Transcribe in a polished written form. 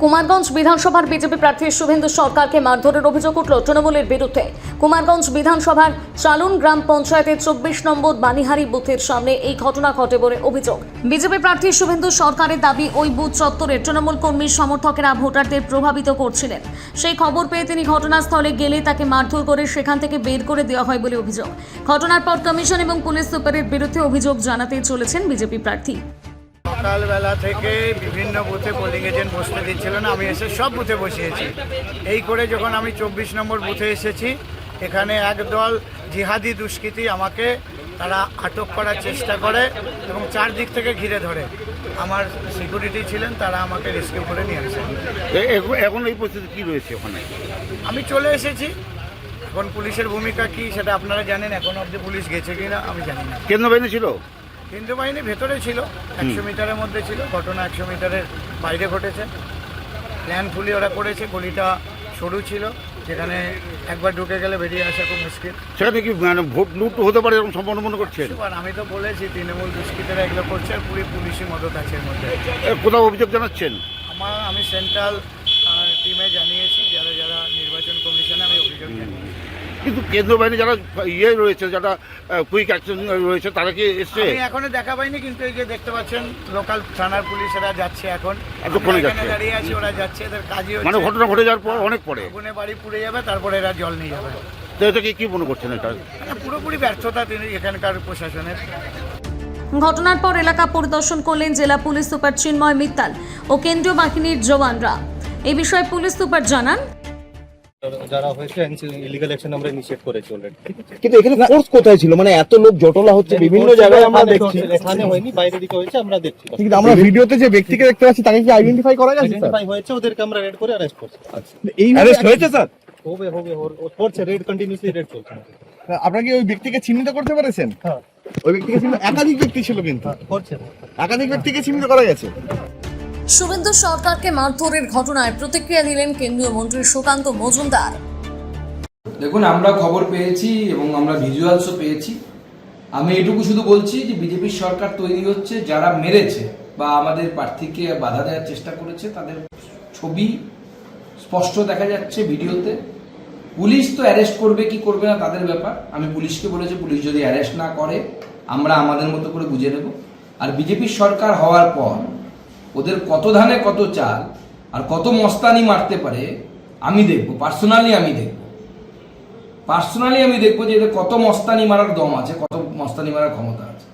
কুমারগঞ্জ বিধানসভার বিজেপি প্রার্থী শুভেন্দু সরকারকে মারধরের অভিযোগ উঠল তৃণমূলের বিরুদ্ধে। কুমারগঞ্জ বিধানসভার চালুন গ্রাম পঞ্চায়েতের 24 নম্বর বানিহারি বুথের সামনে এই ঘটনা ঘটে বলে অভিযোগ। বিজেপি প্রার্থী শুভেন্দু সরকারের দাবি, ওই বুথ চত্বরে তৃণমূল কর্মীর সমর্থকেরা ভোটারদের প্রভাবিত করছিলেন। সেই খবর পেয়ে তিনি ঘটনাস্থলে গেলে তাকে মারধর করে সেখান থেকে বের করে দেওয়া হয় বলে অভিযোগ। ঘটনার পর কমিশন এবং পুলিশ সুপারের বিরুদ্ধে অভিযোগ জানাতে চলেছেন বিজেপি প্রার্থী। সকালবেলা থেকে বিভিন্ন বুথে পোলিং এজেন্ট বসতে দিচ্ছিল না, আমি এসে সব বুথে বসিয়েছি। এই করে যখন আমি 24 নম্বর বুথে এসেছি, এখানে একদল জিহাদি দুষ্কৃতী আমাকে তারা আটক করার চেষ্টা করে এবং চারদিক থেকে ঘিরে ধরে। আমার সিকিউরিটি ছিলেন, তারা আমাকে রেস্কিউ করে নিয়ে আসে। এখন এই পরিস্থিতি কী রয়েছে ওখানে? আমি চলে এসেছি। এখন পুলিশের ভূমিকা কি সেটা আপনারা জানেন, এখন অবধি পুলিশ গেছে কিনা আমি জানি না। কেন্দ্র বাহিনী ছিল? কেন্দ্র বাহিনী ভেতরে ছিল, 100 মিটারের মধ্যে ছিল। ঘটনা 100 মিটারের বাইরে ঘটেছে। প্ল্যানফুলি ওরা করেছে। গলিটা সরু ছিল, যেখানে একবার ঢুকে গেলে বেরিয়ে আসা খুব মুশকিল। সেখানে কি ভোট লুট হতে পারে এরকম সম্ভাবনা মনে করছেন? আমি তো বলেছি তৃণমূল দুষ্কৃতীরা এগুলো করছে, আর পুরো পুলিশি মদত আছে এর মধ্যে। কোথাও অভিযোগ জানাচ্ছেন? আমি সেন্ট্রাল টিমে জানিয়েছি, যারা যারা নির্বাচন কমিশনে আমি অভিযোগ জানিয়েছি। কিন্তু কেন্দ্র বাহিনী যারা রয়েছে, যারা কুইক অ্যাকশন রয়েছে, তারা কি এসছে? আমি এখনো দেখা পাইনি, কিন্তু এই যে দেখতে পাচ্ছেন লোকাল থানার পুলিশেরা যাচ্ছে। এখন দাঁড়িয়ে আছে, ওরা যাচ্ছে, এদের কাজই হচ্ছে। মানে ঘটনা ঘটে যাওয়ার পর অনেক পরে আগুনে বাড়ি পুড়ে যাবে, তারপরে এরা জল নিয়ে যাবে। তো এটাকে কি মনে করছেন? এটা পুরোপুরি ব্যর্থতা তিনি এখানকার প্রশাসনের। ঘটনার পর এলাকা পরিদর্শন করলেন জেলা পুলিশ সুপার চিন্ময় মিত্তাল ও কেন্দ্রীয় বাহিনীর জওয়ানরা। এই বিষয়ে পুলিশ সুপার জানান, যারা হয়েছে ইলিগাল অ্যাকশন আমরা ইনিশিয়েট করেছি অলরেডি। কিন্তু এখানে ফোর্স কোথায় ছিল? মানে এত লোক জটলা হচ্ছে বিভিন্ন জায়গায়, আমরা দেখছি। এখানে হয়নি, বাইরের দিকে হয়েছে, আমরা দেখছি। কিন্তু আমরা ভিডিওতে যে ব্যক্তিকে দেখতে পাচ্ছি তাকে কি আইডেন্টিফাই করা গেছে? আইডেন্টিফাই হয়েছে, ওদেরকে আমরা রেড করে অ্যারেস্ট করছি। এই অ্যারেস্ট হয়েছে স্যার? হবে করছে, রেড কন্টিনিউয়াসলি রেড চলছে। আপনারা কি ওই ব্যক্তিকে চিহ্নিত করতে পেরেছেন? হ্যাঁ, ওই ব্যক্তিকে চিহ্নিত, একাধিক ব্যক্তি ছিল কিন্তু করছে, একাধিক ব্যক্তিকে চিহ্নিত করা গেছে। শুভেন্দু সরকারকে মারধরের ঘটনায় প্রতিক্রিয়া দিলেন কেন্দ্রীয় মন্ত্রী সুকান্ত মজুমদার। দেখুন, আমরা খবর পেয়েছি এবং আমরা ভিজুয়ালসও পেয়েছি। আমি এটুকু শুধু বলছি যে বিজেপির সরকার তৈরি হচ্ছে, যারা মেরেছে বা আমাদের প্রার্থীকে বাধা দেওয়ার চেষ্টা করেছে তাদের ছবি স্পষ্ট দেখা যাচ্ছে ভিডিওতে। পুলিশ তো অ্যারেস্ট করবে কি করবে না তাদের ব্যাপার। আমি পুলিশকে বলেছি, পুলিশ যদি অ্যারেস্ট না করে আমরা আমাদের মতো করে বুঝে নেব। আর বিজেপির সরকার হওয়ার পর ওদের কত ধানে কত চাল আর কত মস্তানি মারতে পারে আমি দেখব। পার্সোনালি আমি দেখব যে এদের কত মস্তানি মারার দম আছে, কত মস্তানি মারার ক্ষমতা আছে।